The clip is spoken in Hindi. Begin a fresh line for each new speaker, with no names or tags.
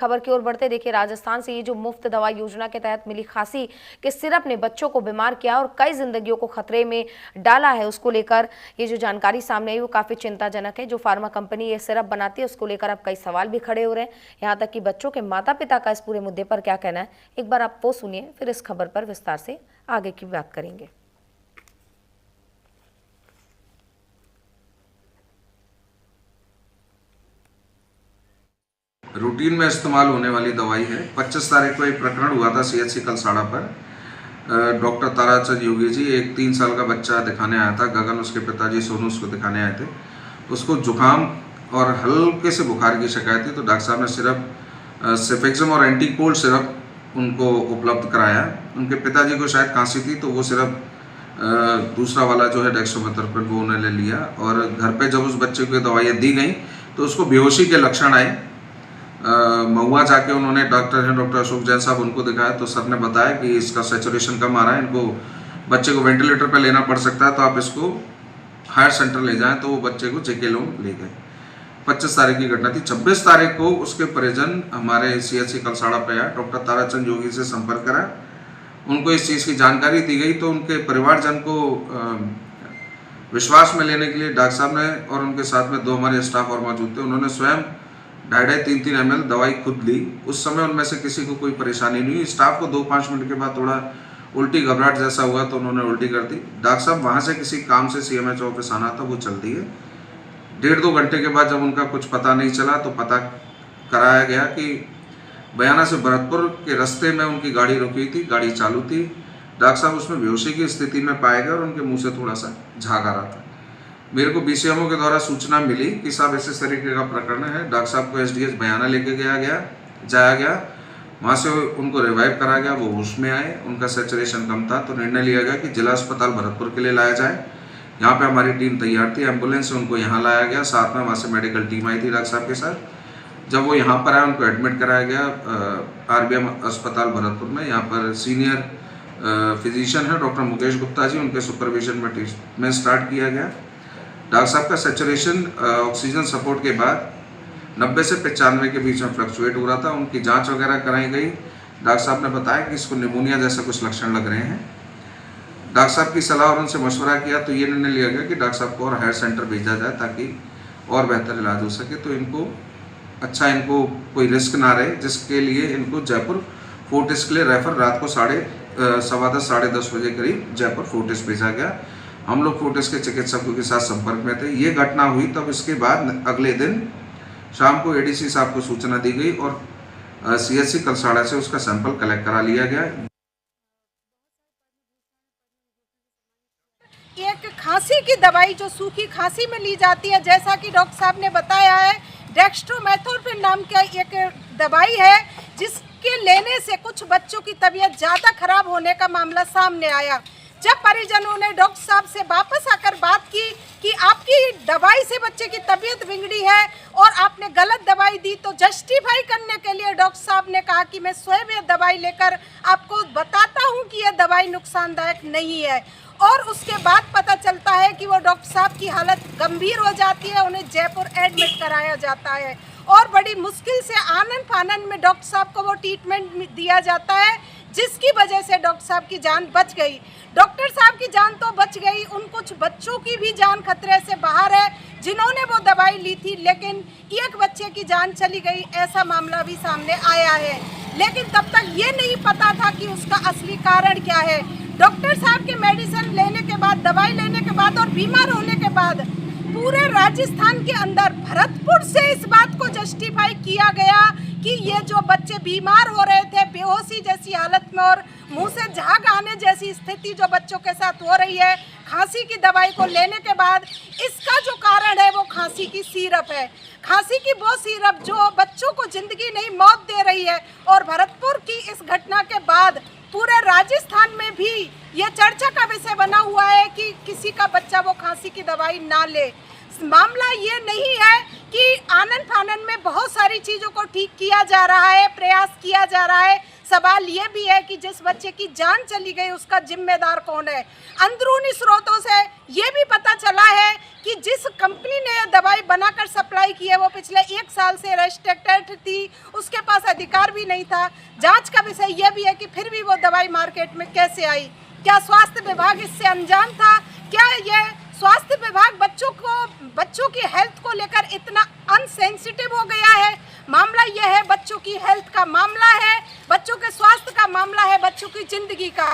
खबर की ओर बढ़ते देखिए, राजस्थान से ये जो मुफ्त दवा योजना के तहत मिली खांसी के सिरप ने बच्चों को बीमार किया और कई जिंदगियों को खतरे में डाला है। उसको लेकर ये जो जानकारी सामने आई वो काफी चिंताजनक है। जो फार्मा कंपनी ये सिरप बनाती है उसको लेकर अब कई सवाल भी खड़े हो रहे हैं। यहाँ तक कि बच्चों के माता पिता का इस पूरे मुद्दे पर क्या कहना है, एक बार आप वो सुनिए, फिर इस खबर पर विस्तार से आगे की बात करेंगे।
रूटीन में इस्तेमाल होने वाली दवाई है। 25 तारीख को एक प्रकरण हुआ था CHC कलसाड़ा पर। डॉक्टर ताराचंद योगी जी, एक 3 साल का बच्चा दिखाने आया था। गगन उसके पिताजी, सोनू उसको दिखाने आए थे। उसको जुकाम और हल्के से बुखार की शिकायत थी, तो डॉक्टर साहब ने सिरप सेफेक्सम और एंटी कोल्ड सिरप उनको उपलब्ध कराया। उनके पिताजी को शायद खांसी थी, तो वो सिरप दूसरा वाला जो है डेक्सट्रोमेथोर्पन वो उन्होंने लिया। और घर पे जब उस बच्चे को दवाइयाँ दी गई तो उसको बेहोशी के लक्षण आए। महुआ जाके उन्होंने डॉक्टर अशोक जैन साहब उनको दिखाया, तो सर ने बताया कि इसका सैचुरेशन कम आ रहा है, इनको बच्चे को वेंटिलेटर पर लेना पड़ सकता है, तो आप इसको हायर सेंटर ले जाएं। तो वो बच्चे को JK लोन ले गए। 25 तारीख की घटना थी। 26 तारीख को उसके परिजन हमारे CHC कलसाड़ा पे आया, डॉक्टर ताराचंद योगी से संपर्क करा, उनको इस चीज़ की जानकारी दी गई। तो उनके परिवारजन को विश्वास में लेने के लिए डॉक्टर साहब ने और उनके साथ में 2 हमारे स्टाफ और मौजूद थे, उन्होंने स्वयं 2.5-3 ml दवाई खुद ली। उस समय उनमें से किसी को कोई परेशानी नहीं हुई। स्टाफ को 2-5 मिनट के बाद थोड़ा उल्टी घबराहट जैसा हुआ, तो उन्होंने उल्टी कर दी। डॉक्टर साहब वहाँ से किसी काम से CMH ऑफिस आना था, वो चल दिए। 1.5-2 घंटे के बाद जब उनका कुछ पता नहीं चला, तो पता कराया गया कि बयाना से भरतपुर के रास्ते में उनकी गाड़ी रुकी थी, गाड़ी चालू थी। डॉक्टर साहब उसमें बेहोशी की स्थिति में पाए गए और उनके मुँह से थोड़ा सा झाग आ रहा था। मेरे को BCMO के द्वारा सूचना मिली कि साहब ऐसे तरीके का प्रकरण है। डॉक्टर साहब को SDH बयाना लेके जाया गया। वहाँ से उनको रिवाइव करा गया, वो होश में आए, उनका सैचुरेशन कम था, तो निर्णय लिया गया कि जिला अस्पताल भरतपुर के लिए लाया जाए। यहाँ पे हमारी टीम तैयार थी, एम्बुलेंस से उनको यहाँ लाया गया, साथ में वहाँ से मेडिकल टीम आई थी डॉक्टर साहब के साथ। जब वो यहाँ पर आए, उनको एडमिट कराया गया RBM अस्पताल भरतपुर में। यहाँ पर सीनियर फिजिशियन है डॉक्टर मुकेश गुप्ता जी, उनके सुपरविजन में ट्रीटमेंट स्टार्ट किया गया। डॉक्टर साहब का सैचुरेशन ऑक्सीजन सपोर्ट के बाद 90 से 95 के बीच में फ्लक्चुएट हो रहा था। उनकी जांच वगैरह कराई गई। डॉक्टर साहब ने बताया कि इसको निमोनिया जैसा कुछ लक्षण लग रहे हैं। डॉक्टर साहब की सलाह और उनसे मशवरा किया, तो ये निर्णय लिया गया कि डॉक्टर साहब को और हायर सेंटर भेजा जाए ताकि और बेहतर इलाज हो सके। तो इनको कोई रिस्क ना रहे, जिसके लिए इनको जयपुर फोर्टिस के लिए रेफर रात को 10:15 साढ़े 10 बजे करीब जयपुर फोर्टिस भेजा गया। हम लोग फोर्टिस के चिकित्सकों के साथ संपर्क में थे। ये घटना हुई, तब इसके बाद अगले दिन शाम को ADC साहब को सूचना दी गई और CHC कलसाड़ा से उसका सैंपल कलेक्ट करा लिया गया।
एक खांसी की दवाई जो सूखी खांसी में ली जाती है, जैसा कि डॉक्टर साहब ने बताया है, डेक्स्ट्रोमेथोर्पन नाम का एक दवाई है, जिसके लेने से कुछ बच्चों की तबीयत ज़्यादा खराब होने का मामला सामने आया। जब परिजनों ने डॉक्टर साहब से वापस आकर बात की कि आपकी दवाई से बच्चे की तबीयत बिगड़ी है और आपने गलत दवाई दी, तो जस्टिफाई करने के लिए डॉक्टर साहब ने कहा कि मैं स्वयं ये दवाई लेकर आपको बताता हूं कि यह दवाई नुकसानदायक नहीं है। और उसके बाद पता चलता है कि वो डॉक्टर साहब की हालत गंभीर हो जाती है, उन्हें जयपुर एडमिट कराया जाता है और बड़ी मुश्किल से आनन फानन में डॉक्टर साहब को वो ट्रीटमेंट दिया जाता है, जिसकी वजह से डॉक्टर साहब की जान बच गई। डॉक्टर साहब की जान तो बच गई, उन कुछ बच्चों की भी जान खतरे से बाहर है जिन्होंने वो दवाई ली थी, लेकिन एक बच्चे की जान चली गई, ऐसा मामला भी सामने आया है। लेकिन तब तक ये नहीं पता था कि उसका असली कारण क्या है। डॉक्टर साहब के मेडिसिन लेने के बाद, दवाई लेने के बाद और बीमार होने के बाद पूरे राजस्थान के अंदर भरतपुर से इस बात को जस्टिफाई किया गया कि ये जो बच्चे बीमार हो रहे थे, बेहोशी जैसी हालत में और मुंह से झाग आने जैसी स्थिति जो बच्चों के साथ हो रही है खांसी की दवाई को लेने के बाद, इसका जो कारण है वो खांसी की सिरप है। खांसी की वो सिरप जो बच्चों को जिंदगी नहीं मौत दे रही है। और भरतपुर की इस घटना के बाद पूरे राजस्थान में भी ये चर्चा का विषय बना हुआ है कि किसी का बच्चा वो खांसी की दवाई ना ले। मामला ये नहीं है कि आनन फानन में बहुत सारी चीज़ों को ठीक किया जा रहा है, प्रयास किया जा रहा है, सवाल ये भी है कि जिस बच्चे की जान चली गई उसका जिम्मेदार कौन है। अंदरूनी स्रोतों से ये भी पता चला है कि जिस कंपनी ने यह दवाई बनाकर सप्लाई की है वो पिछले 1 साल से रेस्ट्रिक्टेड थी, उसके पास अधिकार भी नहीं था। जांच का विषय यह भी है कि फिर भी वो दवाई मार्केट में कैसे आई। क्या स्वास्थ्य विभाग इससे अनजान था? क्या ये स्वास्थ्य विभाग बच्चों की हेल्थ को लेकर इतना अनसेंसिटिव हो गया है? मामला यह है, बच्चों की हेल्थ का मामला है, बच्चों के स्वास्थ्य का मामला है, बच्चों की जिंदगी का।